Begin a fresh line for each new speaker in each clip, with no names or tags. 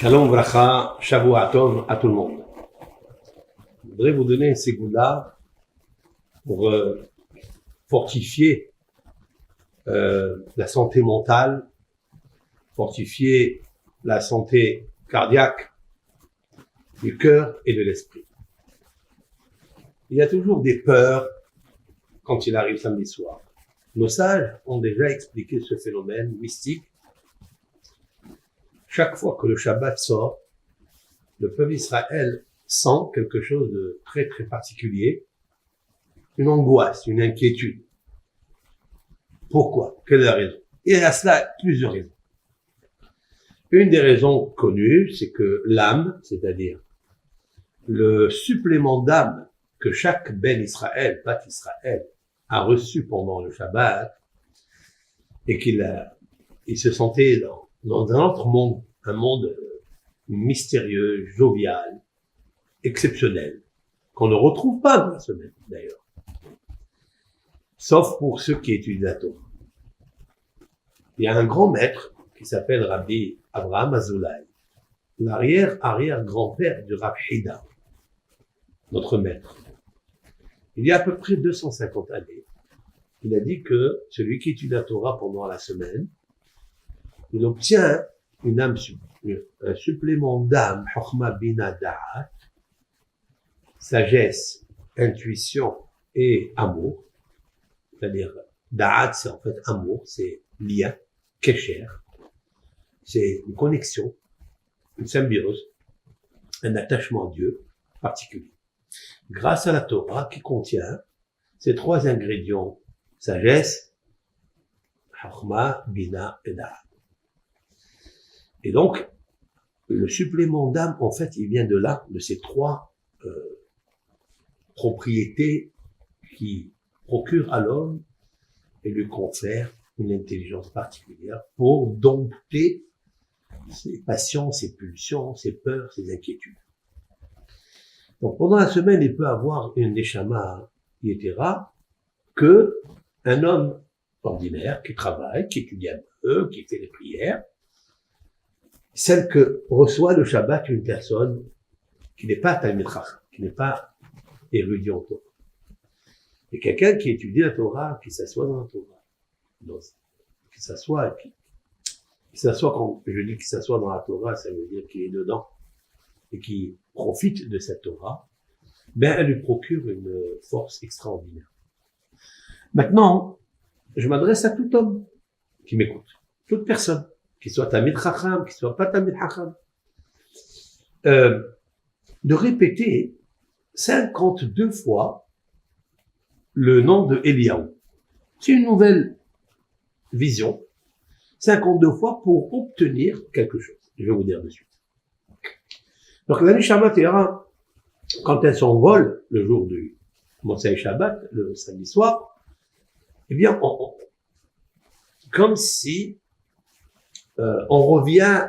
Shalom Bracha, Shavua Tov à tout le monde. Je voudrais vous donner une ségoula pour fortifier la santé mentale, fortifier la santé cardiaque, du cœur et de l'esprit. Il y a toujours des peurs quand il arrive samedi soir. Nos sages ont déjà expliqué ce phénomène mystique. Chaque fois que le Shabbat sort, le peuple d'Israël sent quelque chose de très très particulier, une angoisse, une inquiétude. Pourquoi? Quelle est la raison? Il y a à cela plusieurs raisons. Une des raisons connues, c'est que l'âme, c'est-à-dire le supplément d'âme que chaque Ben Israël, Bat Israël, a reçu pendant le Shabbat, et il se sentait dans un autre monde, un monde mystérieux, jovial, exceptionnel, qu'on ne retrouve pas dans la semaine, d'ailleurs. Sauf pour ceux qui étudient la Torah. Il y a un grand maître qui s'appelle Rabbi Avraham Azoulay, l'arrière-grand-père du Rav Hida, notre maître. Il y a à peu près 250 années, il a dit que celui qui étudie la Torah pendant la semaine, il obtient une âme, un supplément d'âme, Chokhma Bina Da'at, sagesse, intuition et amour. C'est-à-dire, Da'at, c'est en fait amour, c'est lien, kesher, c'est une connexion, une symbiose, un attachement à Dieu particulier. Grâce à la Torah qui contient ces trois ingrédients, sagesse, Chokhma, Bina et Da'at. Et donc, le supplément d'âme, en fait, il vient de là, de ces trois propriétés qui procurent à l'homme et lui confèrent une intelligence particulière pour dompter ses passions, ses pulsions, ses peurs, ses inquiétudes. Donc, pendant la semaine, il peut avoir une neshama yetera que un homme ordinaire qui travaille, qui étudie un peu, qui fait des prières, celle que reçoit le Shabbat une personne qui n'est pas Talmid Chacham, qui n'est pas érudit en Torah. Et quelqu'un qui étudie la Torah, qui s'assoit dans la Torah, qui s'assoit, quand je dis qu'il s'assoit dans la Torah, ça veut dire qu'il est dedans, et qui profite de cette Torah, ben, elle lui procure une force extraordinaire. Maintenant, je m'adresse à tout homme qui m'écoute, toute personne, qu'il soit Talmid Chacham, qu'il soit pas Talmid Chacham, de répéter 52 fois le nom de Eliyahu. C'est une nouvelle vision, 52 fois pour obtenir quelque chose. Je vais vous dire de suite. Donc la Neshama Tehara, quand elle s'envole le jour du Motzei Shabbat, le samedi soir, eh bien, comme si on revient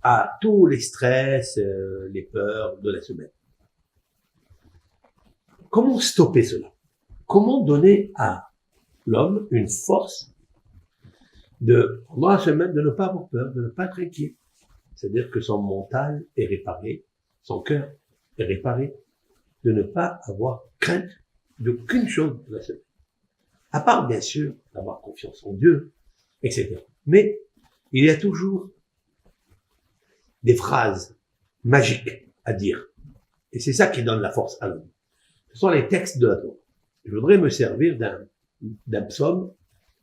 à tous les stress, les peurs de la semaine. Comment stopper cela? Comment donner à l'homme une force pendant la semaine, de ne pas avoir peur, de ne pas être inquiet? C'est-à-dire que son mental est réparé, son cœur est réparé, de ne pas avoir crainte d'aucune chose de la semaine. À part, bien sûr, d'avoir confiance en Dieu, etc. Mais il y a toujours des phrases magiques à dire. Et c'est ça qui donne la force à l'homme. Ce sont les textes de la Torah. Je voudrais me servir d'un psaume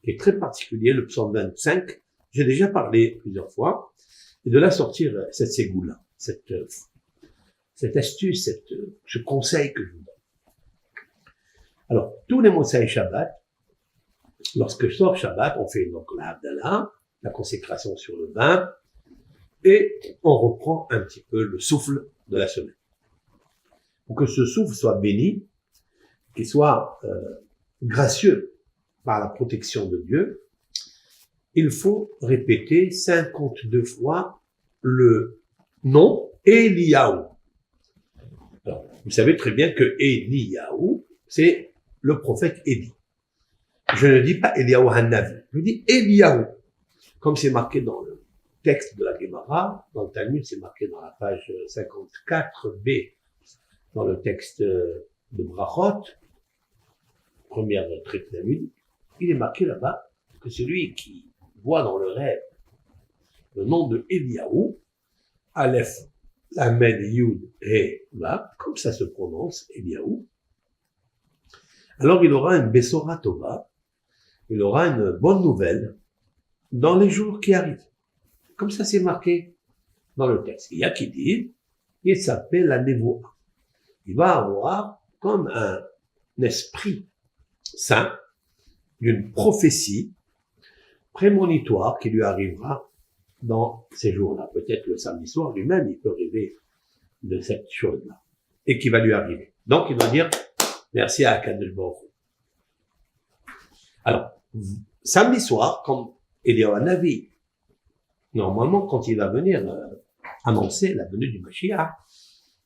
qui est très particulier, le psaume 25. J'ai déjà parlé plusieurs fois. Et de là sortir cette ségoula, cette astuce, ce conseil que je vous donne. Alors, tous les Motzei Shabbat, lorsque je sors Shabbat, on fait donc la Havdalah, la consécration sur le vin, et on reprend un petit peu le souffle de la semaine. Pour que ce souffle soit béni, qu'il soit gracieux par la protection de Dieu, il faut répéter 52 fois le nom Eliyahu. Alors, vous savez très bien que Eliyahu, c'est le prophète Élie. Je ne dis pas Eliyahu Hanavi, je dis Eliyahu, comme c'est marqué dans texte de la Gemara, dans le Talmud, c'est marqué dans la page 54b, dans le texte de Brachot, première traité Talmud, il est marqué là-bas que celui qui voit dans le rêve le nom de Eliaou, Aleph, Lamed, Yud, et Vav, comme ça se prononce, Eliaou, alors il aura une Bessora Tova, il aura une bonne nouvelle dans les jours qui arrivent. Comme ça c'est marqué dans le texte. Il y a qui dit, il s'appelle la Nevoa. Il va avoir comme un esprit saint d'une prophétie prémonitoire qui lui arrivera dans ces jours-là. Peut-être le samedi soir lui-même, il peut rêver de cette chose-là et qui va lui arriver. Donc il va dire merci à Akadosh Baruch Hu. Alors, samedi soir, comme Eliyahu Hanavi, normalement, quand il va venir annoncer la venue du Mashiach,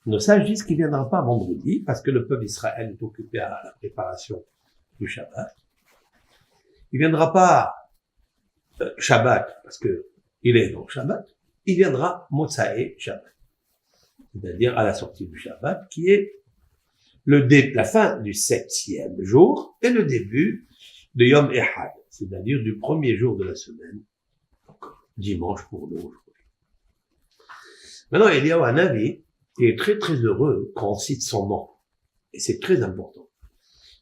nos sages disent qu'il ne viendra pas vendredi, parce que le peuple d'Israël est occupé à la préparation du Shabbat. Il ne viendra pas Shabbat, parce que il est dans le Shabbat. Il viendra Motsae Shabbat, c'est-à-dire à la sortie du Shabbat, qui est la fin du 7e jour et le début de Yom Ehad, c'est-à-dire du premier jour de la semaine, donc dimanche pour nous aujourd'hui. Maintenant, Eliyahu Hanavi est très très heureux quand on cite son nom, et c'est très important.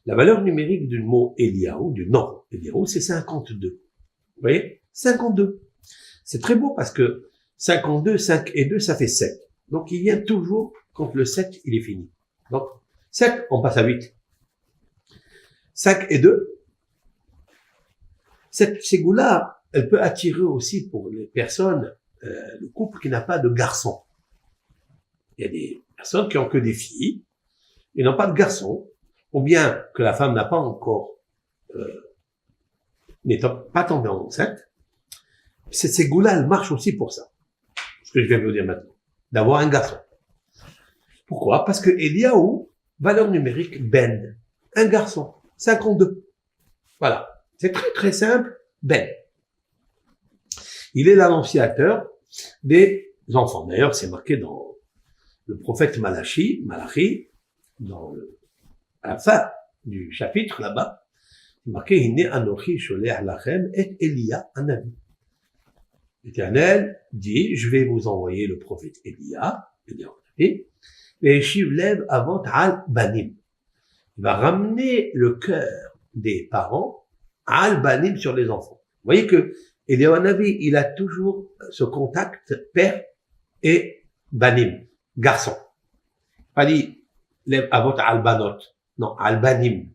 La valeur numérique du mot Eliyahu, du nom Eliyahu, c'est 52. Vous voyez, 52. C'est très beau parce que 52, 5 et 2, ça fait 7. Donc il vient toujours quand le 7, il est fini. Donc 7, on passe à 8. 5 et 2, cette ségoula, elle peut attirer aussi pour les personnes, le couple qui n'a pas de garçon. Il y a des personnes qui ont que des filles, et n'ont pas de garçon, ou bien que la femme n'a pas encore, n'est pas tombée enceinte. Cette ségoula, elle marche aussi pour ça. Ce que je viens de vous dire maintenant. D'avoir un garçon. Pourquoi? Parce que Eliyahu, valeur numérique, Ben. Un garçon. 52. Voilà. C'est très très simple, Ben. Il est l'annonciateur des enfants. D'ailleurs, c'est marqué dans le prophète Malachi, à la fin du chapitre là-bas, c'est marqué Hine Anochi Sholech Lachem et Elia Hanavi. L'Éternel dit, je vais vous envoyer le prophète Elia, et Shivlev Avot Al Banim. Il va ramener le cœur des parents Al-Banim sur les enfants. Vous voyez que Eliyahu Hanavi, il a toujours ce contact père et Banim, garçon. Pas dit Avot Al-Banot, non, Al-Banim.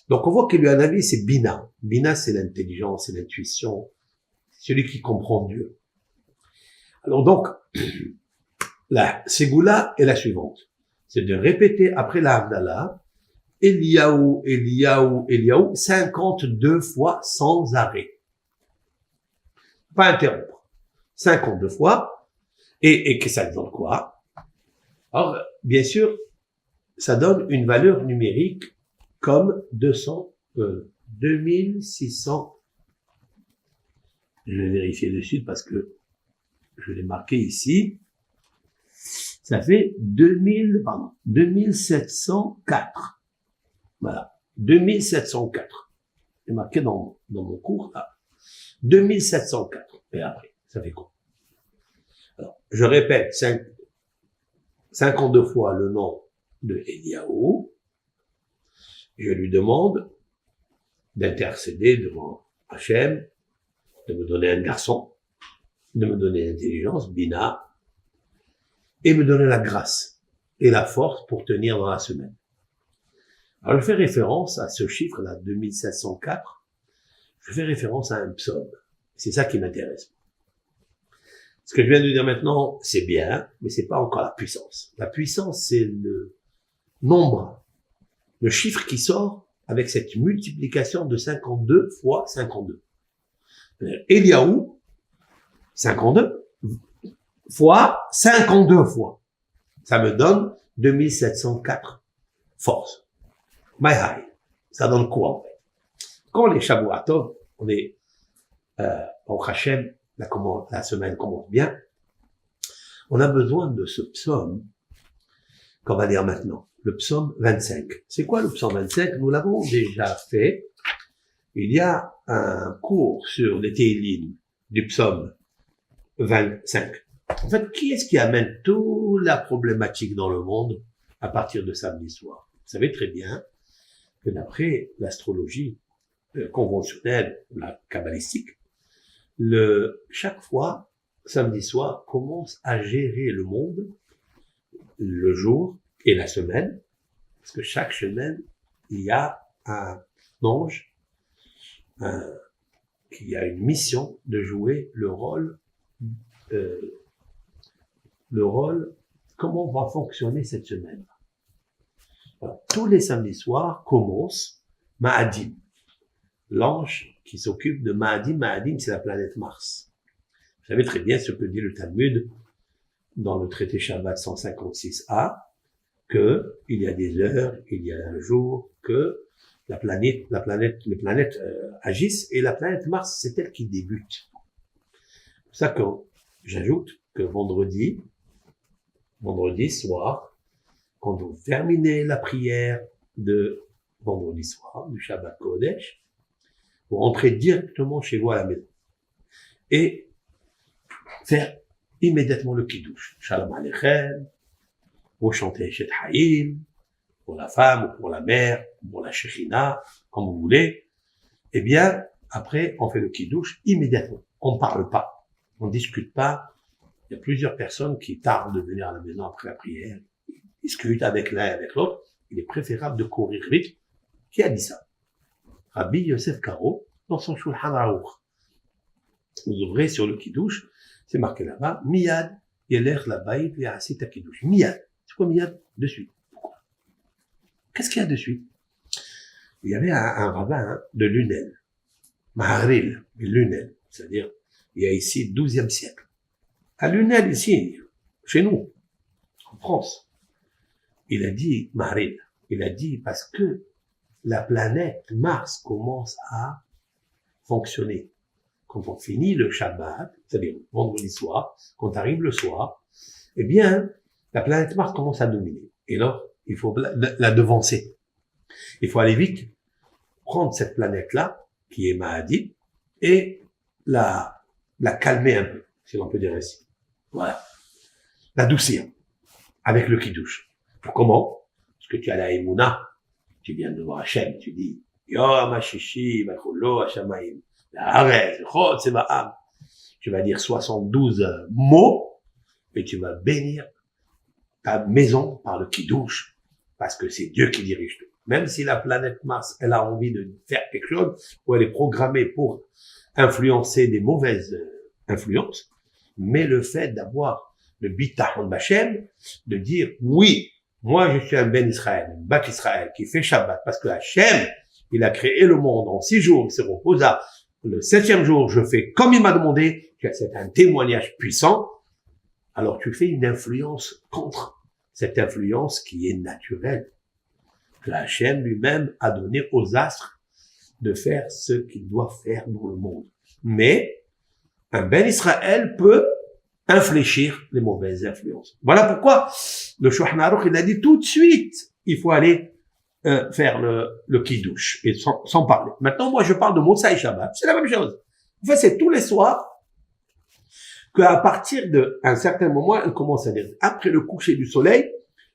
Donc on voit qu'Eliyahu Hanavi, c'est Bina. Bina, c'est l'intelligence, c'est l'intuition, celui qui comprend Dieu. Alors donc, la ségoula est la suivante. C'est de répéter après la Havdalah, Eliyahu, Eliyahu, Eliyahu, 52 fois sans arrêt. Pas interrompre. 52 fois. Et que ça donne quoi? Alors, bien sûr, ça donne une valeur numérique comme 2600. Je vais vérifier de suite parce que je l'ai marqué ici. Ça fait 2704. Voilà, 2704. C'est marqué dans mon cours, là. 2704. Et après, ça fait quoi? Alors, je répète 52 fois le nom de Eliyahu. Je lui demande d'intercéder devant Hachem, de me donner un garçon, de me donner l'intelligence, Bina, et me donner la grâce et la force pour tenir dans la semaine. Alors, je fais référence à ce chiffre-là, 2704. Je fais référence à un psaume. C'est ça qui m'intéresse. Ce que je viens de dire maintenant, c'est bien, mais c'est pas encore la puissance. La puissance, c'est le nombre, le chiffre qui sort avec cette multiplication de 52 fois 52. Eliyahu, 52 fois 52 fois. Ça me donne 2704 forces. My high. Ça donne quoi, en fait? Quand les Shavuot Tov, on est, au Hachem, la semaine commence bien, on a besoin de ce psaume qu'on va lire maintenant, le psaume 25. C'est quoi le psaume 25? Nous l'avons déjà fait. Il y a un cours sur les Télim du psaume 25. En fait, qui est-ce qui amène toute la problématique dans le monde à partir de samedi soir? Vous savez très bien que d'après l'astrologie conventionnelle, la kabbalistique, chaque fois, samedi soir, commence à gérer le monde, le jour et la semaine, parce que chaque semaine, il y a un ange qui a une mission de jouer le rôle, comment va fonctionner cette semaine. Alors, tous les samedis soirs commence Ma'adim, l'ange qui s'occupe de Ma'adim. Ma'adim, c'est la planète Mars. Vous savez très bien ce que dit le Talmud dans le traité Shabbat 156a, que il y a des heures, il y a un jour, que les planètes agissent, et la planète Mars, c'est elle qui débute. C'est pour ça que j'ajoute que vendredi soir, quand vous terminez la prière de vendredi soir, du Shabbat Kodesh, vous rentrez directement chez vous à la maison. Et faire immédiatement le Kiddush. Shalom Aleichem, vous chantez Shet Haïm, pour la femme, ou pour la mère, ou pour la Shekhinah, comme vous voulez. Eh bien, après, on fait le Kiddush immédiatement. On parle pas. On discute pas. Il y a plusieurs personnes qui tardent de venir à la maison après la prière. Ils discutent avec l'un et avec l'autre. Il est préférable de courir vite. Qui a dit ça? Rabbi Yosef Karo, dans son Shulchan Aruch. Vous ouvrez sur le Kiddush, c'est marqué là-bas, Miyad, Yeler Labayit Ve'asit Kiddush. Miyad. C'est quoi Miyad? De suite. Pourquoi? Qu'est-ce qu'il y a de suite? Il y avait un rabbin de Lunel, Maharil, Lunel, c'est-à-dire, il y a ici 12e siècle. À Lunel, ici, chez nous, en France, il a dit, Maharil, il a dit parce que la planète Mars commence à fonctionner. Quand on finit le Shabbat, c'est-à-dire vendredi soir, quand arrive le soir, eh bien, la planète Mars commence à dominer. Et là, il faut la devancer. Il faut aller vite, prendre cette planète-là, qui est Mahadi, et la calmer un peu, si l'on peut dire ainsi. Voilà. L'adoucir. Avec le Kiddush. Comment? Parce que tu as la Emouna, tu viens de voir Hachem, tu dis, Yom HaShishi, Vacholo, Hashamaim. Tu vas dire 72 mots, et tu vas bénir ta maison par le Kiddush, parce que c'est Dieu qui dirige tout. Même si la planète Mars, elle a envie de faire quelque chose, ou elle est programmée pour influencer des mauvaises influences, mais le fait d'avoir le bitachon d'Hachem, de dire, oui, moi je suis un Ben Israël, un Bat Israël, qui fait Shabbat, parce que Hachem, il a créé le monde en 6 jours, il se reposa. Le 7e jour, je fais comme il m'a demandé, c'est un témoignage puissant, alors tu fais une influence contre cette influence qui est naturelle, que Hachem lui-même a donné aux astres de faire ce qu'il doit faire dans le monde. Mais un Ben Israël peut infléchir les mauvaises influences. Voilà pourquoi le Shulchan Aruch, il a dit tout de suite, il faut aller faire le Kiddush, et sans parler. Maintenant, moi, je parle de Motsai Shabbat. C'est la même chose. En fait, c'est tous les soirs qu'à partir d'un certain moment, elle commence à dire, après le coucher du soleil,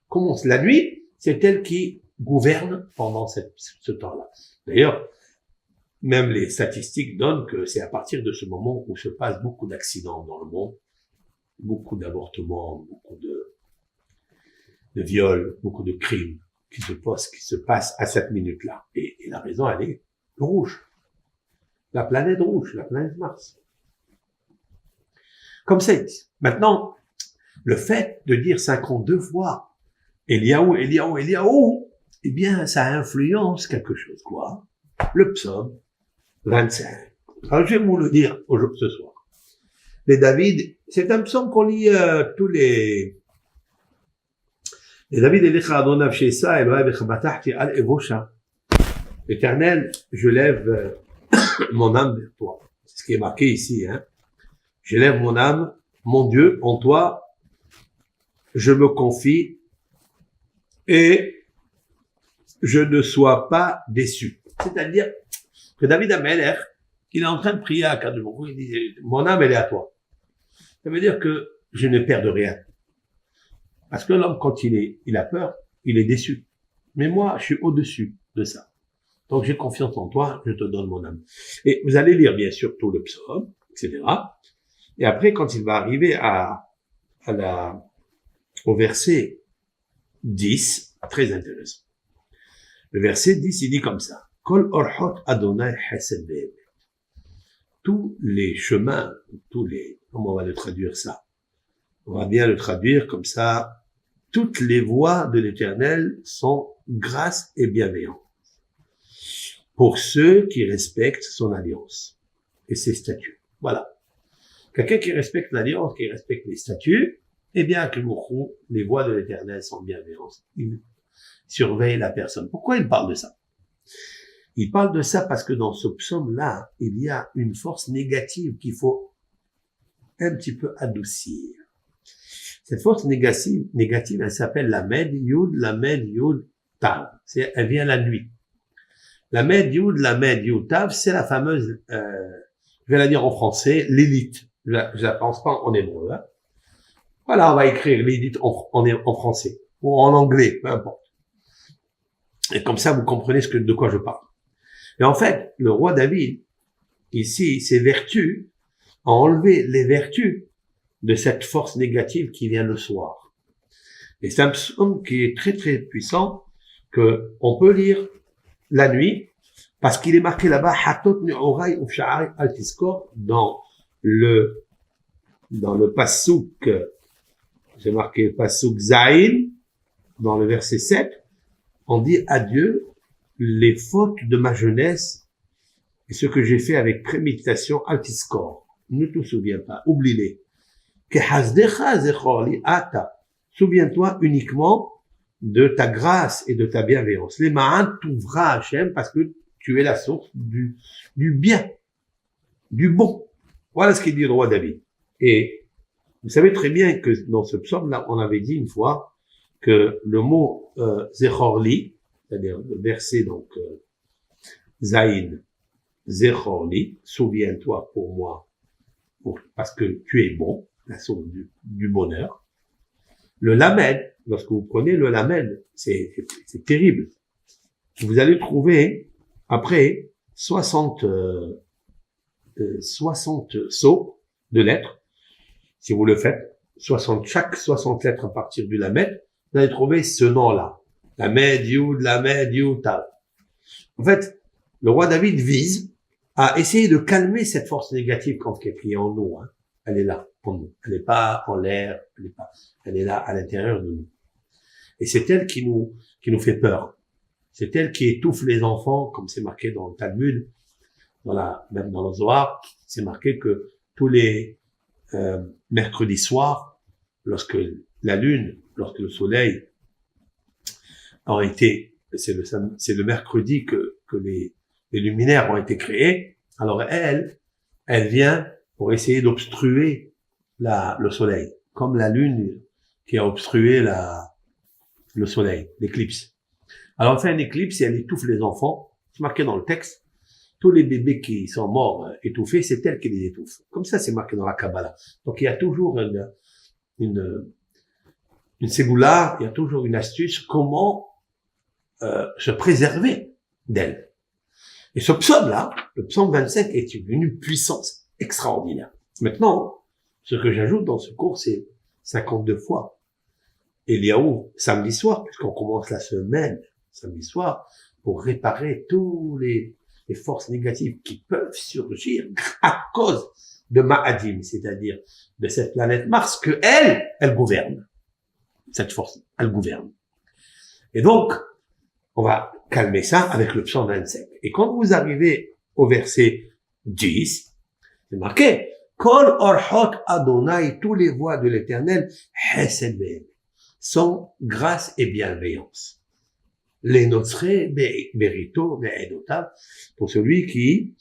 commence la nuit, c'est elle qui gouverne pendant ce temps-là. D'ailleurs, même les statistiques donnent que c'est à partir de ce moment où se passent beaucoup d'accidents dans le monde, beaucoup d'avortements, beaucoup de viols, beaucoup de crimes qui se passe à cette minute-là. Et la raison, elle est rouge. La planète rouge, la planète Mars. Comme ça, maintenant, le fait de dire 52 fois Eliaou, Eliaou, Eliaou, eh bien, ça influence quelque chose, quoi. Le psaume 25. Alors, je vais vous le dire ce soir. Les David, c'est un psaume qu'on lit tous les David, Éternel, je lève mon âme vers toi. C'est ce qui est marqué ici, hein. j'élève mon âme, mon Dieu, en toi, je me confie et je ne sois pas déçu. C'est-à-dire que David Ameller, il est en train de prier à Kadosh Baruch Hu, il dit, mon âme, elle est à toi. Ça veut dire que je ne perds de rien. Parce que l'homme, quand il a peur, il est déçu. Mais moi, je suis au-dessus de ça. Donc, j'ai confiance en toi, je te donne mon âme. Et vous allez lire, bien sûr, tout le psaume, etc. Et après, quand il va arriver au verset 10, très intéressant. Le verset 10, il dit comme ça. Kol orhot Adonai chesed ve'emet. Tous les chemins, comment on va le traduire ça? On va bien le traduire comme ça. Toutes les voies de l'Éternel sont grâce et bienveillance pour ceux qui respectent son alliance et ses statuts. Voilà. Quelqu'un qui respecte l'alliance, qui respecte les statuts, eh bien, que les voies de l'Éternel sont bienveillantes. Il surveille la personne. Pourquoi il parle de ça? Il parle de ça parce que dans ce psaume-là, il y a une force négative qu'il faut un petit peu adoucir. Cette force négative, elle s'appelle la Med Yud, Tav. Elle vient la nuit. La Med Yud, Tav, c'est la fameuse, je vais la dire en français, l'élite. Je la pense pas en hébreu. Hein. Voilà, on va écrire l'élite en français ou en anglais, peu importe. Et comme ça, vous comprenez de quoi je parle. Et en fait, le roi David, ici, ses vertus, a enlevé les vertus de cette force négative qui vient le soir. Et c'est un psaume qui est très très puissant, que on peut lire la nuit, parce qu'il est marqué là-bas, Hatot Ne'orai Ufsha'ai Al-Tiskor, dans le Passouk, j'ai marqué Passouk Zain, dans le verset 7, on dit à Dieu, les fautes de ma jeunesse et ce que j'ai fait avec préméditation, Al-Tiskor. Ne te souviens pas, oublie-les. Souviens-toi uniquement de ta grâce et de ta bienveillance. Les ma'an t'ouvra Hachem parce que tu es la source du bien, du bon. Voilà ce qu'il dit le roi David. Et vous savez très bien que dans ce psaume-là, on avait dit une fois que le mot Zechorli, c'est-à-dire le verset donc Zaïn, Zechorli, souviens-toi pour moi, parce que tu es bon, la source du bonheur. Le Lamed, lorsque vous prenez le Lamed, c'est terrible. Vous allez trouver après 60 sauts de lettres. Si vous le faites, chaque 60 lettres à partir du Lamed, vous allez trouver ce nom-là. Lamed, Yud, Tav. En fait, le roi David vise à essayer de calmer cette force négative quand elle est en nous. Hein. Elle est là, pour nous. Elle n'est pas en l'air, elle est là, à l'intérieur de nous. Et c'est elle qui nous fait peur. C'est elle qui étouffe les enfants, comme c'est marqué dans le Talmud, même dans le Zohar, c'est marqué que tous les mercredis soirs, lorsque le soleil a été, c'est le mercredi que les luminaires ont été créés, alors elle vient pour essayer d'obstruer le soleil, comme la lune qui a obstrué le soleil, l'éclipse. Alors on fait un éclipse et elle étouffe les enfants, c'est marqué dans le texte, tous les bébés qui sont morts étouffés, c'est elle qui les étouffe. Comme ça, c'est marqué dans la Kabbalah. Donc il y a toujours une ségoula, il y a toujours une astuce, comment se préserver d'elle. Et ce psaume-là, le psaume 25, est une puissance extraordinaire. Maintenant, ce que j'ajoute dans ce cours, c'est 52 fois Eliaou, samedi soir, puisqu'on commence la semaine, samedi soir, pour réparer tous les forces négatives qui peuvent surgir à cause de Ma'adim, c'est-à-dire de cette planète Mars que elle gouverne. Cette force, elle gouverne. Et donc, on va calmer ça avec le psaume 27. Et quand vous arrivez au verset 10, c'est marqué, Kol orhot Adonai, tous les voies de l'Éternel, Hesed ve'emet, sont grâce et bienveillance. Les notzrei berito ve'edotav, pour celui qui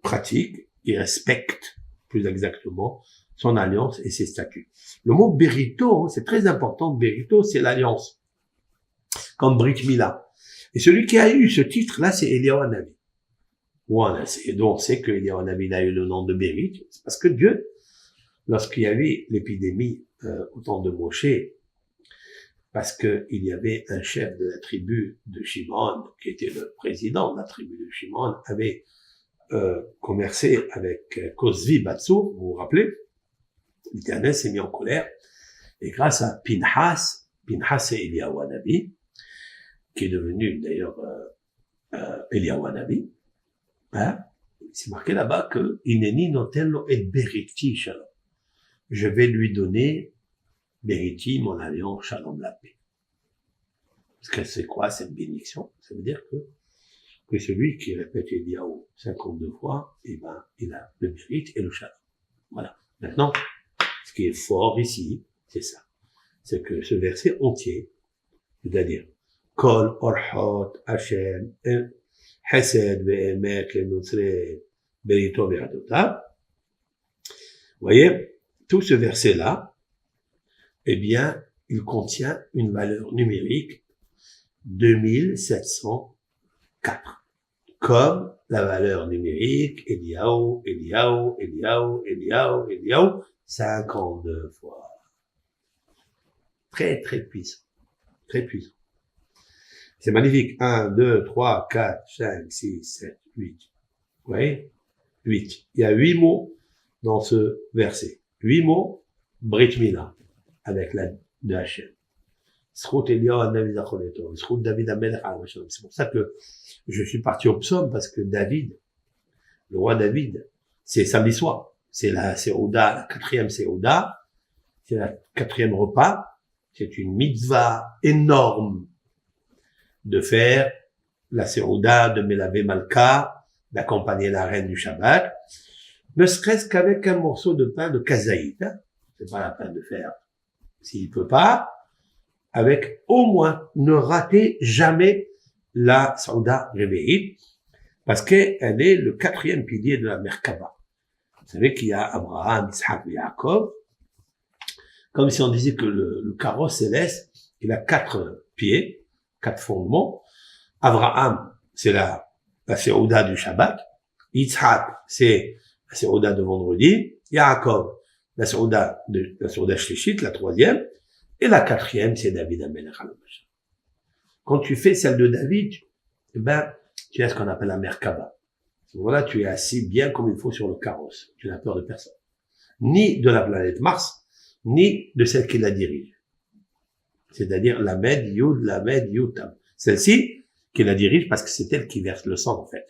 pratique, qui respecte plus exactement, son alliance et ses statuts. Le mot Berito, c'est très important. Berito, c'est l'alliance, comme Brit Mila. Et celui qui a eu ce titre-là, c'est Eliyahu Hanavi. Et donc on sait que Eliyahu Hanavi a eu le nom de Bérit, c'est parce que Dieu, lorsqu'il y avait l'épidémie au temps de Moshe, parce que il y avait un chef de la tribu de Shimon, qui était le président de la tribu de Shimon, avait commercé avec Kozvi Batsur, vous vous rappelez, l'Éternel s'est mis en colère, et grâce à Pinhas c'est Eliyahu Hanavi, qui est devenu d'ailleurs Eliyahu Hanavi, hein, c'est marqué là-bas que Ineni notello et beriti shalom. Je vais lui donner beriti, mon alliance, shalom, la paix. Parce que c'est quoi cette bénédiction? Ça veut dire que celui qui répète Eliyahu 52 fois, eh ben, il a le bérit et le shalom. Voilà. Maintenant, ce qui est fort ici, c'est ça. C'est que ce verset entier, c'est-à-dire, Kol orhot Hashem, Hesed ve'emet le'notzre berito ve'adotav. Vous voyez, tout ce verset-là, eh bien, il contient une valeur numérique 2704. Comme la valeur numérique Eliyahu, 52 fois. Très, très puissant. Très puissant. C'est magnifique. 1, 2, 3, 4, 5, 6, 7, 8. Vous voyez? 8. Il y a 8 mots dans ce verset. 8 mots, Brit Mila, avec la de Hachem. C'est pour ça que je suis parti au psaume, parce que David, le roi David, c'est samedi soir. C'est la Séouda, la 4e Séouda. C'est la 4e repas. C'est une mitzvah énorme de faire la Séouda de Melavé Malka, d'accompagner la reine du Shabbat, ne serait-ce qu'avec un morceau de pain de kazaït. Hein. C'est pas la peine de faire. S'il peut pas, avec au moins, ne ratez jamais la Séouda réveillée, parce qu'elle est le 4e pilier de la Merkaba. Vous savez qu'il y a Abraham, Isaac et Yaakov, comme si on disait que le carrosse céleste, il a 4 pieds, 4 fondements. Abraham, c'est la Séouda du Shabbat. Yitzhak, c'est la Séouda de vendredi. Yaakov, la Séouda Shlishit, la 3e. Et la 4e, c'est David Amelech. Quand tu fais celle de David, eh ben, tu as ce qu'on appelle la Merkaba. Voilà, tu es assis bien comme il faut sur le carrosse. Tu n'as peur de personne. Ni de la planète Mars, ni de celle qui la dirige. C'est-à-dire la Med, Yud, Tam. Celle-ci, qui la dirige parce que c'est elle qui verse le sang, en fait.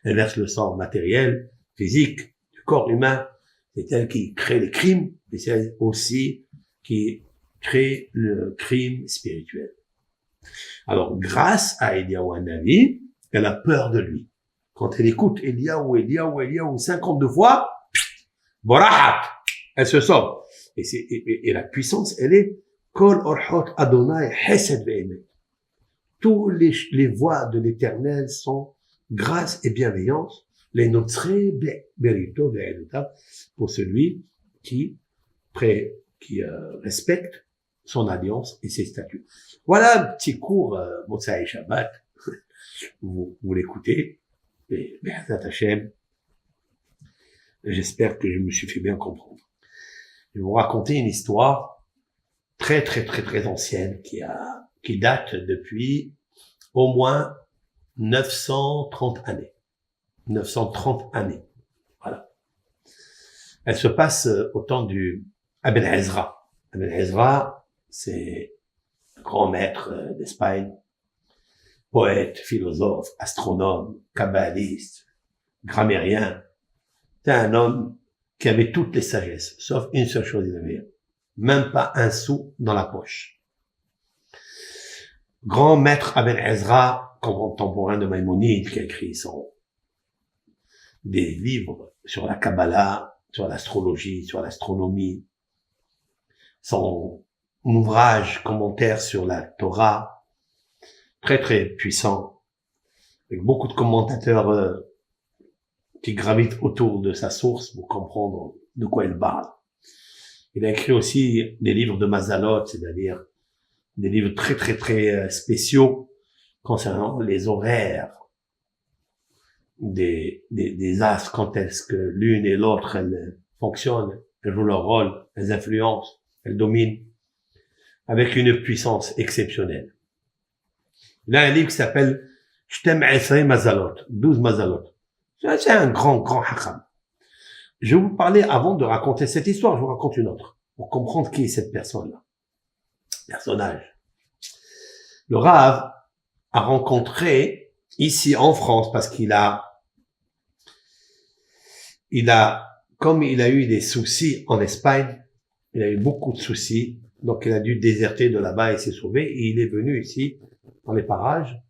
Elle verse le sang matériel, physique, du corps humain. C'est elle qui crée les crimes, et c'est elle aussi qui crée le crime spirituel. Alors, grâce à Eliyahu Hanavi, elle a peur de lui. Quand elle écoute Eliyahu 52 fois, Borahat, elle se sauve. Et la puissance, elle est Kol orhot Adonai Hesed ve'emet. Tous les voies de l'Éternel sont grâce et bienveillance, les notzre berito ve'adotav, pour celui qui respecte son alliance et ses statuts. Voilà un petit cours Motsai Shabbat. Vous l'écoutez. Et Be'ezrat Hashem, j'espère que je me suis fait bien comprendre. Je vais vous raconter une histoire très ancienne qui date depuis au moins 930 années. 930 années. Voilà. Elle se passe au temps du Aben Ezra. Aben Ezra, c'est un grand maître d'Espagne, poète, philosophe, astronome, kabbaliste, grammairien. C'est un homme qui avait toutes les sagesses, sauf une seule chose, il avait même pas un sou dans la poche. Grand maître Aben Ezra, contemporain de Maïmonide, qui a écrit des livres sur la Kabbalah, sur l'astrologie, sur l'astronomie, son ouvrage commentaire sur la Torah, très puissant, avec beaucoup de commentateurs qui gravitent autour de sa source pour comprendre de quoi il parle. Il a écrit aussi des livres de Mazalot, c'est-à-dire des livres très spéciaux concernant les horaires des astres, quand est-ce que l'une et l'autre elles fonctionnent, elles jouent leur rôle, elles influencent, elles dominent, avec une puissance exceptionnelle. Il a un livre qui s'appelle Shtem Esrei Mazalot, 12 Mazalot. C'est un grand hacham. Je vais vous parler, avant de raconter cette histoire, je vous raconte une autre, pour comprendre qui est cette personne-là. Personnage. Le Rav a rencontré, ici en France, parce comme il a eu des soucis en Espagne, il a eu beaucoup de soucis, donc il a dû déserter de là-bas et s'est sauvé, et il est venu ici, dans les parages,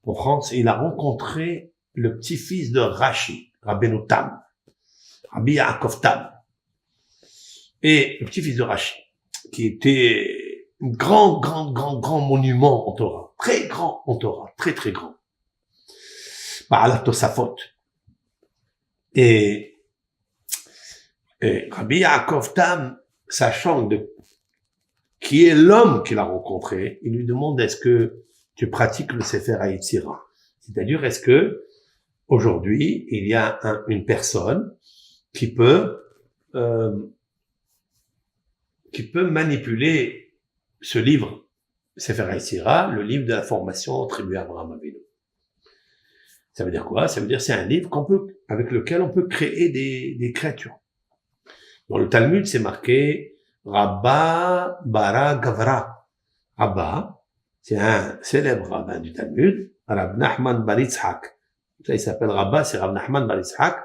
en France, et il a rencontré le petit-fils de Rashi, Rabbeinu Tam, Rabbi Yaakov Tam, et le petit-fils de Rashi, qui était un grand monument en Torah, très grand en Torah, très grand, Ba'alat Tosafot. Et Rabbi Yaakov Tam, sachant qui est l'homme qu'il a rencontré, il lui demande, est-ce que tu pratiques le Sefer HaYetzirah? C'est-à-dire, est-ce que aujourd'hui, il y a une personne qui peut manipuler ce livre, Sefer HaYetzirah, le livre de la formation tribu Abraham Avinu. Ça veut dire quoi? Ça veut dire c'est un livre avec lequel on peut créer des créatures. Dans le Talmud, c'est marqué Rabba Bara Gavra. Rabba, c'est un célèbre rabbin du Talmud, Rab Nachman Bar Yitzhak. Ça, il s'appelle Rabba, c'est Rab Nachman Bar Yitzhak.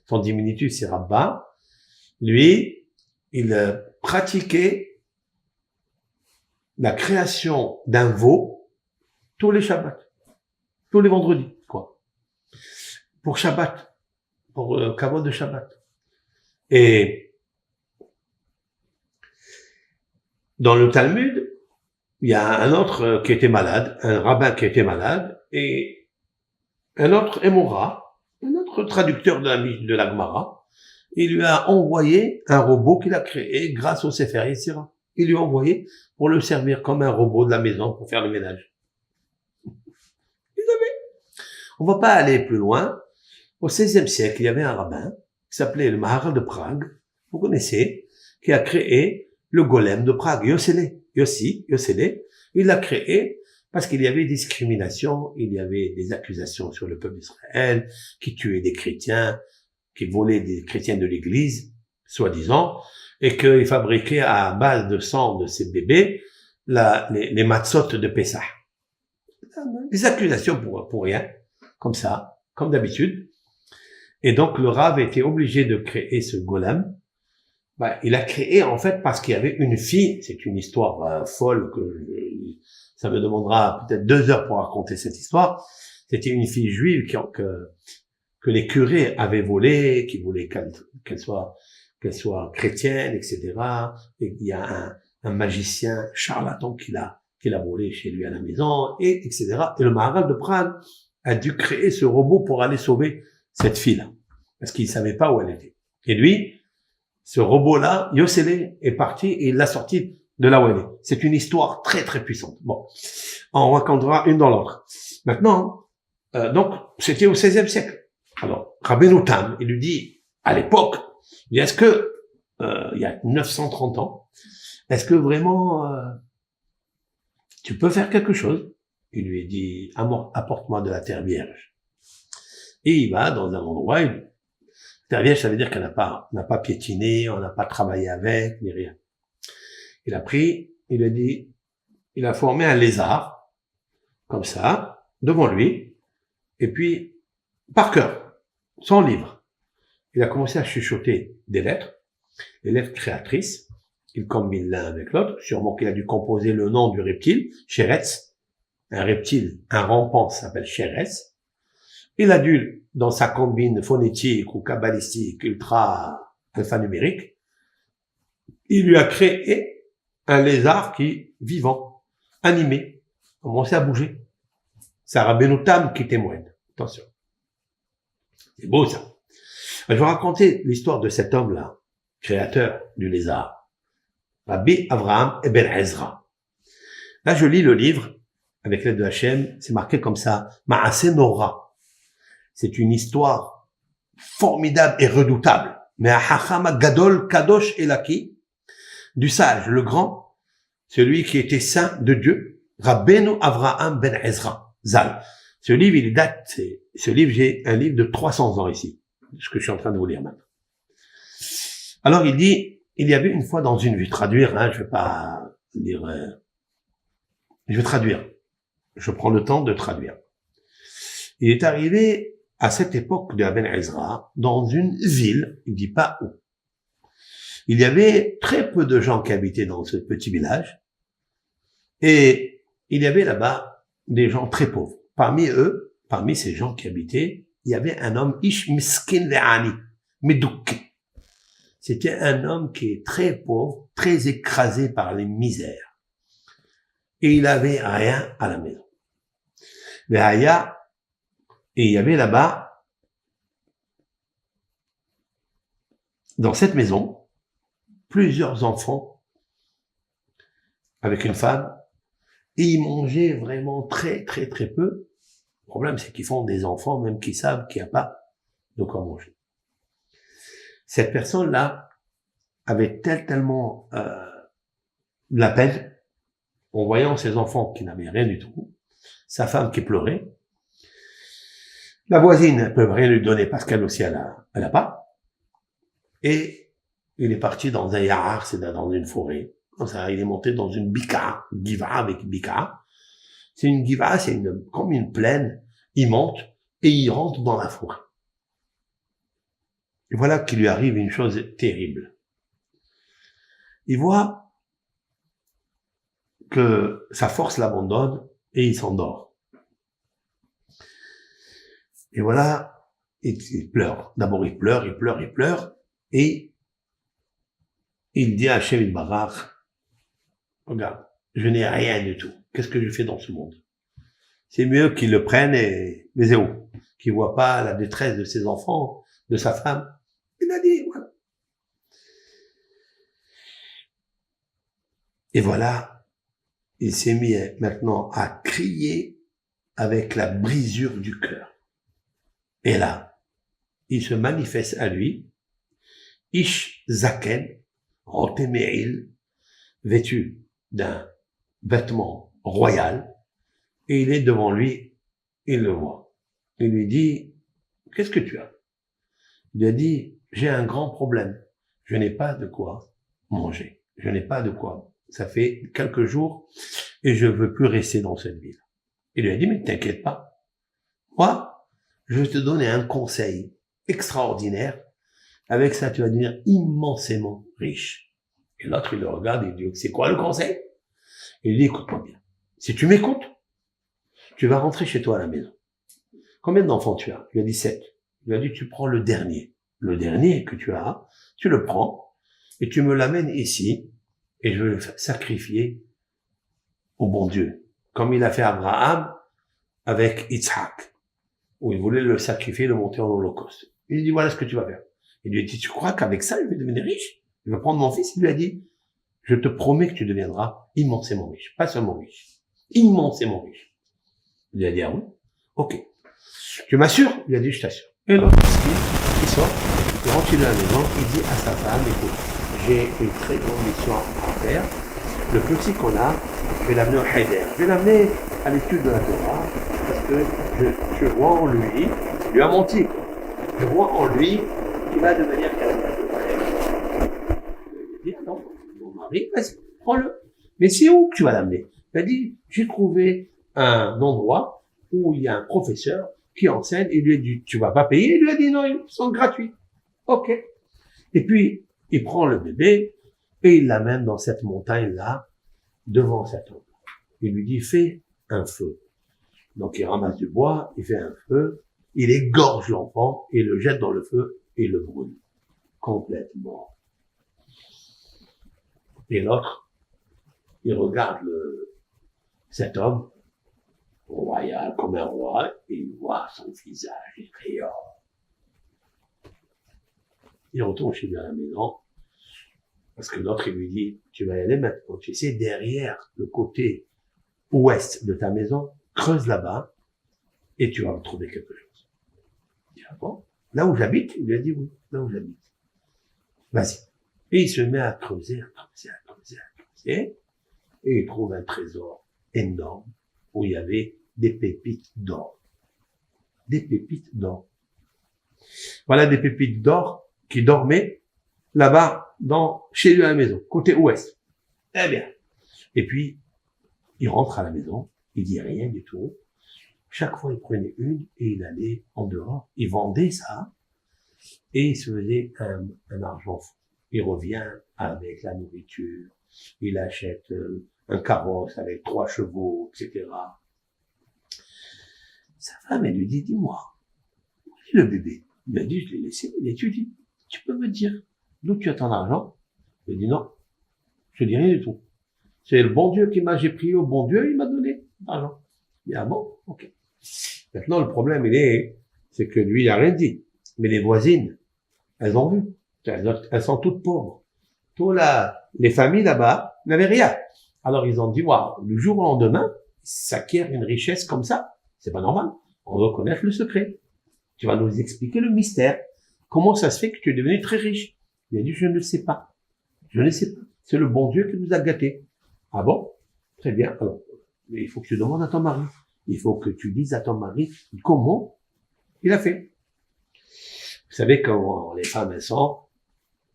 Son diminutif, c'est Rabba. Lui, il pratiquait la création d'un veau tous les Shabbats, tous les vendredis, quoi. Pour Shabbat, pour Kavod de Shabbat. Et dans le Talmud, il y a un autre qui était malade, un rabbin qui était malade, et un autre Emora, un autre traducteur de la Gemara, il lui a envoyé un robot qu'il a créé grâce au Sefer Yetzirah. Il lui a envoyé pour le servir comme un robot de la maison pour faire le ménage. On va pas aller plus loin. Au XVIe siècle, il y avait un rabbin qui s'appelait le Maharal de Prague, vous connaissez, qui a créé le golem de Prague, Yossi, il l'a créé parce qu'il y avait discrimination, il y avait des accusations sur le peuple d'Israël, qui tuait des chrétiens, qui volait des chrétiens de l'église, soi-disant, et qu'il fabriquait à base de sang de ces bébés les matzot de Pessah. Des accusations pour rien, comme ça, comme d'habitude. Et donc le Rav était obligé de créer ce golem. Il l'a créé en fait parce qu'il y avait une fille, c'est une histoire folle ça me demandera peut-être 2 heures pour raconter cette histoire. C'était une fille juive que les curés avaient volée, qui voulaient qu'elle soit chrétienne, etc. Et il y a un magicien charlatan qui l'a volée chez lui à la maison, etc. Et le Maharal de Prague a dû créer ce robot pour aller sauver cette fille-là, parce qu'il savait pas où elle était. Et lui, ce robot-là, Yossele, est parti et il l'a sorti de là où elle est. C'est une histoire très puissante. Bon, on racontera une dans l'autre. Maintenant, donc, c'était au XVIe siècle. Alors, Rabbeinu Tam, il lui dit, à l'époque, est-ce que, il y a 930 ans, est-ce que vraiment, tu peux faire quelque chose? Il lui dit, apporte-moi de la terre vierge. Et il va dans un endroit, terre vierge, ça veut dire qu'elle n'a pas piétiné, on n'a pas travaillé avec, ni rien. Il a pris, il a formé un lézard, comme ça, devant lui, et puis, par cœur, sans livre. Il a commencé à chuchoter des lettres, les lettres créatrices, il combine l'un avec l'autre, sûrement qu'il a dû composer le nom du reptile, Sheretz, un reptile, un rampant s'appelle Sheretz. Il a dû, dans sa combine phonétique ou kabbalistique ultra alphanumérique, il lui a créé un lézard vivant, animé, commençait à bouger. C'est Rabbeinu Tam qui témoigne. Attention. C'est beau ça. Je vais raconter l'histoire de cet homme-là, créateur du lézard, Rabbi Avraham Ibn Ezra. Là, je lis le livre avec l'aide de Hachem, c'est marqué comme ça, Ma'aseh Nora. C'est une histoire formidable et redoutable. Mais à Hachama Gadol Kadosh Elaki, du sage, le grand, celui qui était saint de Dieu, Rabbeinu Avraham Ben Ezra, Zal. Ce livre, il date, j'ai un livre de 300 ans ici, ce que je suis en train de vous lire maintenant. Alors, il dit, il y avait une fois dans une vie, traduire, je vais pas dire, je vais traduire. Je prends le temps de traduire. Il est arrivé à cette époque de Ben Ezra, dans une ville, il dit pas où. Il y avait très peu de gens qui habitaient dans ce petit village, et il y avait là-bas des gens très pauvres. Parmi eux, parmi ces gens qui habitaient, il y avait un homme, Ish Miskin Ve'ani, Medouk. C'était un homme qui est très pauvre, très écrasé par les misères. Et il avait rien à la maison. Et il y avait là-bas, dans cette maison, plusieurs enfants avec une femme, et ils mangeaient vraiment très, très, très peu. Le problème, c'est qu'ils font des enfants, même qui savent qu'il n'y a pas de quoi manger. Cette personne-là avait tellement de la peine, en voyant ses enfants qui n'avaient rien du tout, sa femme qui pleurait, la voisine ne peut rien lui donner parce qu'elle aussi, elle a pas, et il est parti dans un yahar, c'est dans une forêt. Comme ça, il est monté dans une bika, giva avec bika. C'est une giva, c'est comme une plaine. Il monte et il rentre dans la forêt. Et voilà qu'il lui arrive une chose terrible. Il voit que sa force l'abandonne et il s'endort. Et voilà, il pleure. D'abord, il pleure, et il dit à Hachem Barach, regarde, je n'ai rien du tout. Qu'est-ce que je fais dans ce monde? C'est mieux qu'il le prenne et les zéros, qu'il voit pas la détresse de ses enfants, de sa femme. Il a dit, voilà. Et voilà, il s'est mis maintenant à crier avec la brisure du cœur. Et là, il se manifeste à lui, Ish Zaken, Rotemeil, vêtu d'un vêtement royal, et il est devant lui, il le voit. Il lui dit, qu'est-ce que tu as? Il lui a dit, j'ai un grand problème. Je n'ai pas de quoi manger. Je n'ai pas de quoi. Ça fait quelques jours et je veux plus rester dans cette ville. Il lui a dit, mais t'inquiète pas. Moi, je vais te donner un conseil extraordinaire. Avec ça, tu vas devenir immensément riche. Et l'autre, il le regarde et il dit, c'est quoi le conseil? Il dit, écoute-moi bien. Si tu m'écoutes, tu vas rentrer chez toi à la maison. Combien d'enfants tu as? Il lui a dit 7. Il lui a dit, tu prends le dernier. Le dernier que tu as, tu le prends et tu me l'amènes ici et je vais le sacrifier au bon Dieu. Comme il a fait Abraham avec Yitzhak, où il voulait le sacrifier, le monter en holocauste. Il lui dit, voilà ce que tu vas faire. Il lui a dit, tu crois qu'avec ça, je vais devenir riche? Je vais prendre mon fils. Il lui a dit, je te promets que tu deviendras immensément riche. Pas seulement riche. Immensément riche. Il lui a dit, ah oui? Ok. Tu m'assures? Il lui a dit, je t'assure. Et l'autre, il sort, il rentre chez lui à la maison, il dit à sa femme, écoute, j'ai une très grande mission à faire. Le petit qu'on a, je vais l'amener au Haider. Je vais l'amener à l'étude de la Torah, parce que je vois en lui, il lui a menti, je vois en lui qu'il va devenir quelqu'un de vrai. Il dit, non, mon mari, vas-y, prends-le. Mais c'est où que tu vas l'amener? Il a dit, j'ai trouvé un endroit où il y a un professeur qui enseigne, il lui a dit, tu vas pas payer? Il lui a dit, non, ils sont gratuits. Ok. Et puis, il prend le bébé et il l'amène dans cette montagne-là, devant cet homme. Il lui dit, fais un feu. Donc, il ramasse du bois, il fait un feu, il égorge l'enfant, il le jette dans le feu et le brûle. Complètement. Et l'autre, il regarde cet homme, royal comme un roi, et il voit son visage, il crie, oh, il retourne chez lui à la maison, parce que l'autre, il lui dit, tu vas y aller maintenant, tu sais, derrière le côté ouest de ta maison, creuse là-bas, et tu vas trouver quelque chose. Il dit, ah bon? Là où j'habite? Il lui a dit oui, là où j'habite. Vas-y. Et il se met à creuser, et il trouve un trésor énorme, où il y avait des pépites d'or. Des pépites d'or. Voilà des pépites d'or qui dormaient là-bas, chez lui à la maison, côté ouest. Eh bien. Et puis, il rentre à la maison, il dit rien du tout. Chaque fois, il prenait une et il allait en dehors, il vendait ça et il se faisait un argent fou. Il revient avec la nourriture, il achète un carrosse avec 3 chevaux, etc. Sa femme, elle lui dit, dis-moi, où est le bébé? Il a dit, je l'ai laissé, il étudie. Tu peux me dire d'où tu as ton argent? Il dit, non, je dis rien du tout. C'est le bon Dieu qui m'a, j'ai prié au bon Dieu, il m'a donné l'argent. Il dit, ah bon? Ok. Maintenant, le problème, c'est que lui, il a rien dit. Mais les voisines, elles ont vu. Elles sont toutes pauvres. Les familles là-bas n'avaient rien. Alors, ils ont dit, waouh, du jour au lendemain, s'acquiert une richesse comme ça. C'est pas normal. On doit connaître le secret. Tu vas nous expliquer le mystère. Comment ça se fait que tu es devenu très riche? Il a dit, je ne sais pas. Je ne sais pas. C'est le bon Dieu qui nous a gâtés. Ah bon? Très bien. Alors, mais il faut que tu demandes à ton mari. Il faut que tu dises à ton mari comment il a fait. Vous savez comment les femmes, elles sont.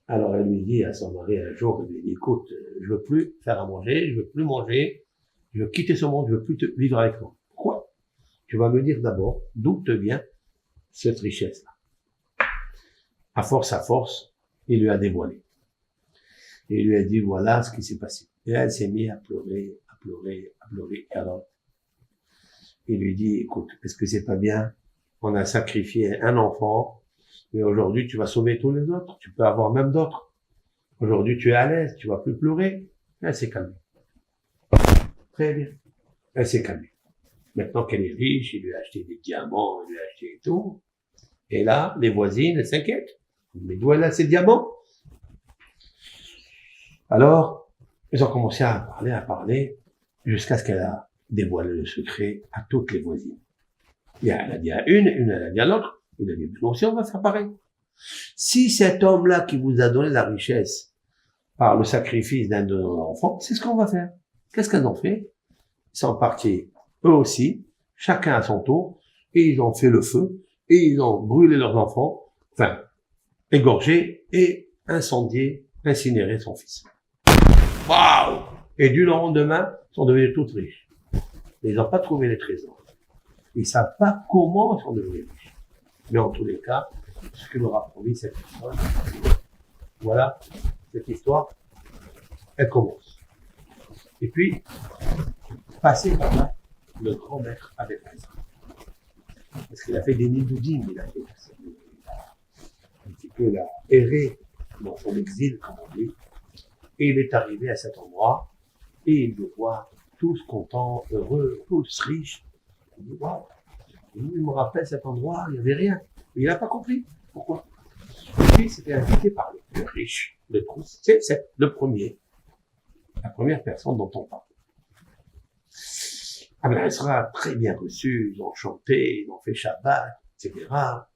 Alors, elle lui dit à son mari un jour, elle lui dit, écoute, je veux plus faire à manger, je veux plus manger, je veux quitter ce monde, je veux plus vivre avec moi. Pourquoi? Tu vas me dire d'abord d'où te vient cette richesse-là. À force, il lui a dévoilé. Et il lui a dit, voilà ce qui s'est passé. Et là, elle s'est mise à pleurer. Et alors, il lui dit, écoute, est-ce que c'est pas bien? On a sacrifié un enfant, mais aujourd'hui, tu vas sauver tous les autres. Tu peux avoir même d'autres. Aujourd'hui, tu es à l'aise, tu vas plus pleurer. Et elle s'est calmée. Très bien. Elle s'est calmée. Maintenant qu'elle est riche, il lui a acheté des diamants, il lui a acheté tout. Et là, les voisines, elles s'inquiètent. Mais d'où elle a ces diamants? Alors, ils ont commencé à parler, jusqu'à ce qu'elle a dévoilé le secret à toutes les voisines. Elle a dit à une elle a dit à l'autre. Il a dit, nous aussi, on va faire pareil. Si cet homme-là qui vous a donné la richesse par le sacrifice d'un de nos enfants, c'est ce qu'on va faire. Qu'est-ce qu'elles ont fait? Ils sont partis, eux aussi, chacun à son tour, et ils ont fait le feu, et ils ont brûlé leurs enfants, enfin, égorgé et incendié, incinéré son fils. Waouh! Et du lendemain, ils sont devenus toutes riches. Mais ils n'ont pas trouvé les trésors. Ils ne savent pas comment ils sont devenus riches. Mais en tous les cas, ce que leur a promis cette personne, voilà, cette histoire, elle commence. Et puis, passer par là, le grand maître avec raison. Parce qu'il a fait des nidoudim, il a fait un petit peu la erré dans son exil, comme on dit. Et il est arrivé à cet endroit, et il le voit tous contents, heureux, tous riches. Il dit, waouh, il me rappelle cet endroit, il n'y avait rien. Mais il n'a pas compris. Pourquoi? Lui, il s'était invité par le plus riche, le trousse. C'est le premier. La première personne dont on parle. Amen Ezra très bien reçu, ils ont chanté, ils ont fait Shabbat, etc.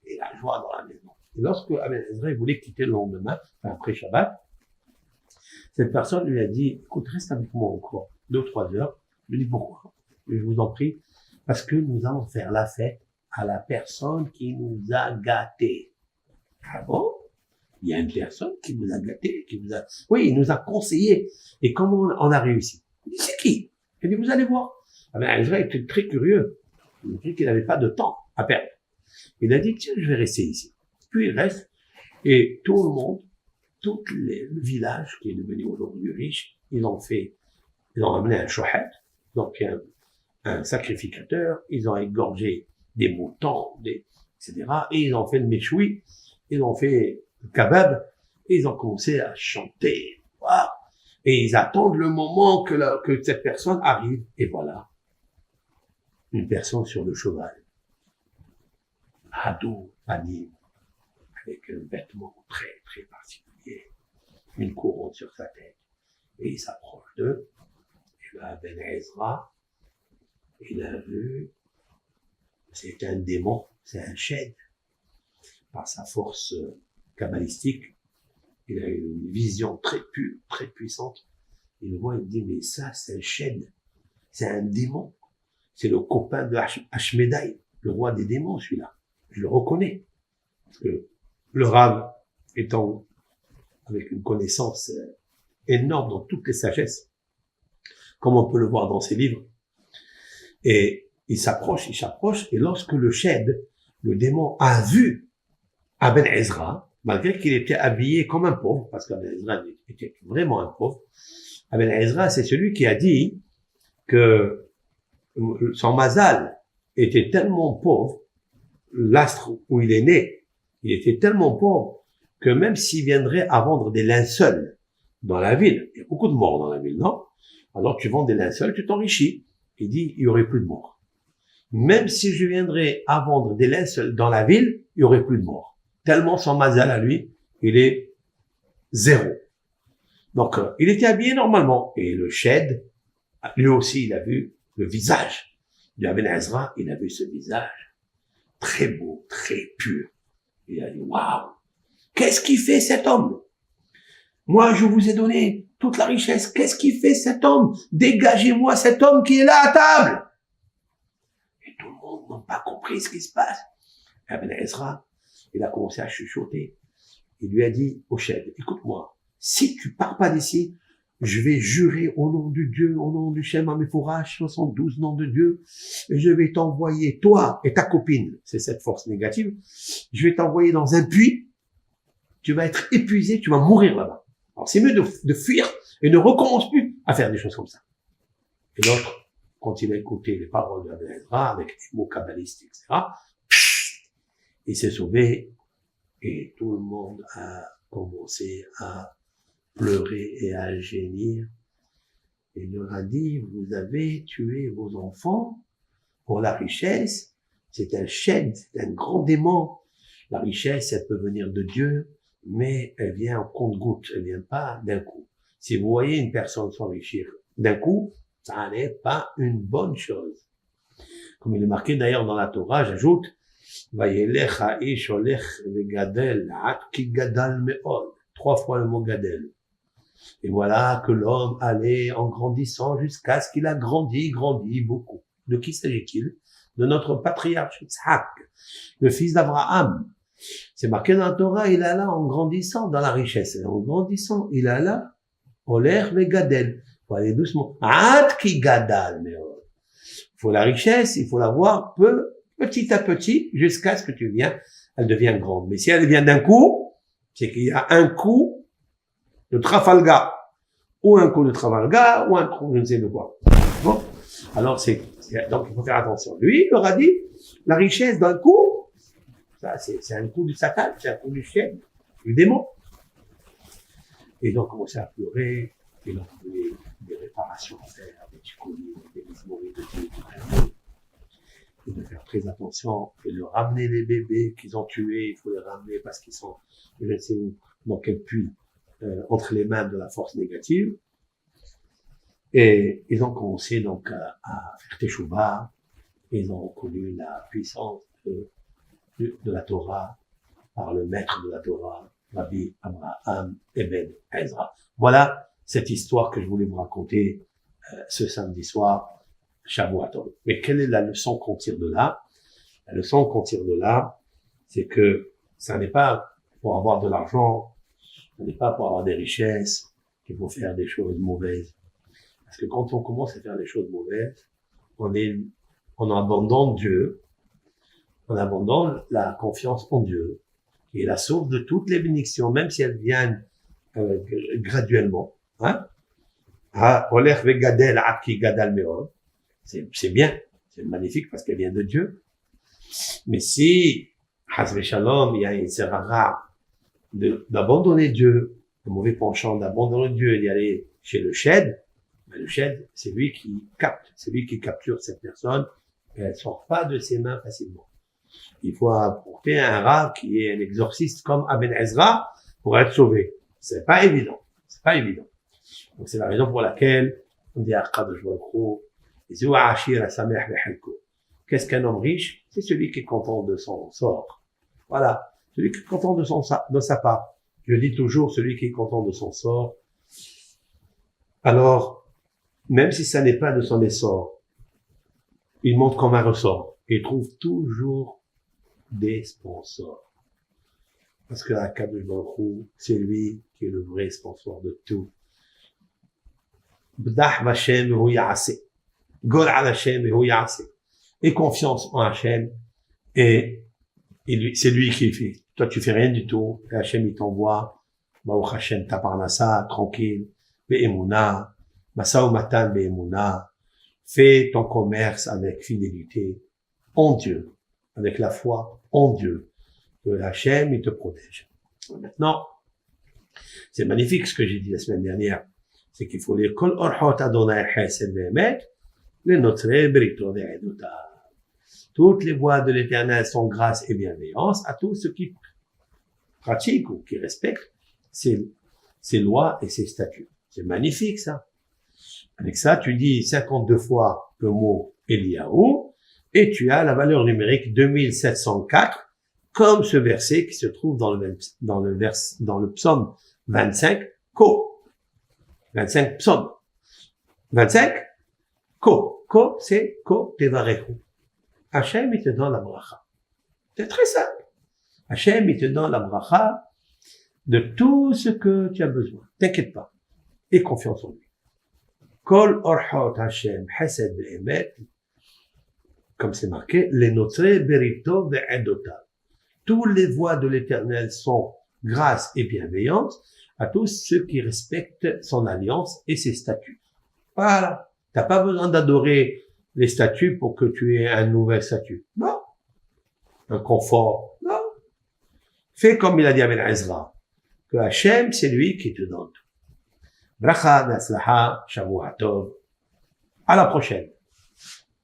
Et la joie dans la maison. Et lorsque Amen Ezra voulait quitter le lendemain, enfin après Shabbat, cette personne lui a dit, écoute, reste avec moi encore 2 ou 3 heures. Je lui ai dit, pourquoi? Je vous en prie, parce que nous allons faire la fête à la personne qui nous a gâtés. Ah bon? Il y a une personne qui vous a gâté, oui, il nous a conseillé. Et comment on a réussi? Il dit, c'est qui? Il dit, vous allez voir. Ah ben, Ezra était très curieux. Il dit qu'il n'avait pas de temps à perdre. Il a dit, tiens, je vais rester ici. Puis il reste, et tout le monde, le village qui est devenu aujourd'hui riche, ils ont amené un shohet, donc un sacrificateur, ils ont égorgé des moutons, etc. Et ils ont fait le méchoui, ils ont fait le kebab, et ils ont commencé à chanter. Wow. Et ils attendent le moment que cette personne arrive. Et voilà. Une personne sur le cheval. Hadou, panim, avec un vêtement très très particulier, une couronne sur sa tête. Et il s'approche d'eux, et là, Ben Ezra, il a vu, c'est un démon, c'est un shed. Par sa force kabbalistique, il a une vision très pure, très puissante. Il le voit, il dit, mais ça, c'est un shed, c'est un démon. C'est le copain de Ashmedai, le roi des démons, celui-là. Je le reconnais. Parce que le Rav étant avec une connaissance énorme dans toutes les sagesses, comme on peut le voir dans ses livres. Et il s'approche, et lorsque le shed, le démon, a vu Aben Ezra, malgré qu'il était habillé comme un pauvre, parce qu'Aben Ezra était vraiment un pauvre, Aben Ezra, c'est celui qui a dit que son mazal était tellement pauvre, l'astre où il est né, il était tellement pauvre, que même s'il viendrait à vendre des linceuls dans la ville, il y a beaucoup de morts dans la ville, non? Alors tu vends des linceuls, tu t'enrichis. Il dit, il y aurait plus de morts. Même si je viendrais à vendre des linceul dans la ville, il y aurait plus de morts. Tellement son mazal à lui, il est zéro. Donc, il était habillé normalement. Et le shed, lui aussi, il a vu le visage de Ben Ezra. Il a vu ce visage très beau, très pur. Il a dit, waouh, qu'est-ce qu'il fait cet homme? Moi, je vous ai donné toute la richesse. Qu'est-ce qu'il fait cet homme? Dégagez-moi cet homme qui est là à table. Et tout le monde n'a pas compris ce qui se passe. Et Ben Ezra, il a commencé à chuchoter. Il lui a dit au chef, écoute-moi, si tu pars pas d'ici, je vais jurer au nom du Dieu, au nom du Shem Amefourash, 72 noms de Dieu, et je vais t'envoyer, toi et ta copine, c'est cette force négative, je vais t'envoyer dans un puits, tu vas être épuisé, tu vas mourir là-bas. Alors c'est mieux de fuir et ne recommence plus à faire des choses comme ça. Et l'autre, quand il a écouté les paroles de Ezra, avec des mots kabbalistiques, etc., il s'est sauvé et tout le monde a commencé à pleurer et à gémir. Et il leur a dit, vous avez tué vos enfants pour la richesse. C'est un shed, c'est un grand démon. La richesse, elle peut venir de Dieu, mais elle vient en compte-gouttes, elle vient pas d'un coup. Si vous voyez une personne s'enrichir d'un coup, ça n'est pas une bonne chose. Comme il est marqué d'ailleurs dans la Torah, j'ajoute, Vayelech ha'ish olech vegadel ad ki gadal me'od. 3 fois le mot gadel. Et voilà que l'homme allait en grandissant jusqu'à ce qu'il a grandi beaucoup. De qui s'agit-il? De notre patriarche Yitzhak, le fils d'Abraham. C'est marqué dans la Torah, il alla en grandissant dans la richesse. Et en grandissant, il alla olech vegadel. Faut aller doucement. Ad ki gadal me'od. Il faut la richesse, il faut la voir petit à petit, jusqu'à ce que elle devient grande. Mais si elle vient d'un coup, c'est qu'il y a un coup de Trafalgar, ou un coup de Trafalgar, ou un coup de je ne sais de quoi. Bon. Alors donc il faut faire attention. Lui, il leur a dit, la richesse d'un coup, ça, c'est un coup du Satan, c'est un coup du chien, du démon. Et donc, on commençait à pleurer, et donc, des réparations à faire, des chiconis, des mismories de Dieu, et de faire très attention, et de ramener les bébés qu'ils ont tués, il faut les ramener parce qu'ils sont, je ne sais où, dans quel puits, entre les mains de la force négative. Et ils ont commencé donc à faire teshuva, ils ont connu la puissance de la Torah par le maître de la Torah, Rabbi Abraham Eben Ezra. Voilà cette histoire que je voulais vous raconter ce samedi soir, Shavuot Tov. Mais quelle est la leçon qu'on tire de là? La leçon qu'on tire de là, c'est que ça n'est pas pour avoir de l'argent, ça n'est pas pour avoir des richesses qu'il faut faire des choses mauvaises. Parce que quand on commence à faire des choses mauvaises, on abandonne Dieu, on abandonne la confiance en Dieu, qui est la source de toutes les bénédictions, même si elles viennent graduellement. Hein? C'est bien, c'est magnifique parce qu'elle vient de Dieu. Mais si, Hasbe Shalom, il y a une serrara d'abandonner Dieu, le mauvais penchant d'abandonner Dieu et d'y aller chez le shed, le shed, c'est lui qui capte, c'est lui qui capture cette personne et elle sort pas de ses mains facilement. Il faut apporter un rav qui est un exorciste comme Aben Ezra, pour être sauvé. C'est pas évident. C'est pas évident. Donc c'est la raison pour laquelle on dit à Kadosh Baruch Hu, qu'est-ce qu'un homme riche? C'est celui qui est content de son sort. Voilà. Celui qui est content de sa part. Je dis toujours, celui qui est content de son sort. Alors, même si ça n'est pas de son essor, il monte comme un ressort. Il trouve toujours des sponsors. Parce que Kadosh Baruch Hu, c'est lui qui est le vrai sponsor de tout. B'dah Hashem hu ya'aseh. Gol al Hashem hu ya'aseh. Et confiance en Hashem. Et c'est lui qui fait. Toi, tu fais rien du tout. Et Hashem, il t'envoie. Baruch Hashem, taparnasa, tranquille. Be'emuna. Masa matan be'emuna. Fais ton commerce avec fidélité en Dieu. Avec la foi en Dieu. Que Hashem, il te protège. Maintenant, c'est magnifique ce que j'ai dit la semaine dernière. C'est qu'il faut lire Kol orhot Adonai chesed ve'emet, le notre brito ve'edotav. Toutes les voies de l'Éternel sont grâce et bienveillance à tous ceux qui pratiquent ou qui respectent ses lois et ses statuts. C'est magnifique, ça. Avec ça, tu dis 52 fois le mot Eliyahu et tu as la valeur numérique 2704 comme ce verset qui se trouve dans le psaume 25, Ko. 25 psaumes. 25, Ko. Ko, c'est Ko Tevarechu. Hachem, il te donne la bracha. C'est très simple. Hachem, il te donne la bracha de tout ce que tu as besoin. T'inquiète pas. Aie confiance en lui. Kol orhot Hachem chesed ve'emet, comme c'est marqué, les notre berito ve'edotav. Toutes les voies de l'Éternel sont grâce et bienveillance à tous ceux qui respectent son alliance et ses statuts. Voilà. T'as pas besoin d'adorer les statuts pour que tu aies un nouvel statut. Non. Un confort. Non. Fais comme il a dit à Ben Ezra. Que Hachem, c'est lui qui te donne tout. Bracha, Naslaha, Shavua Tov. À la prochaine.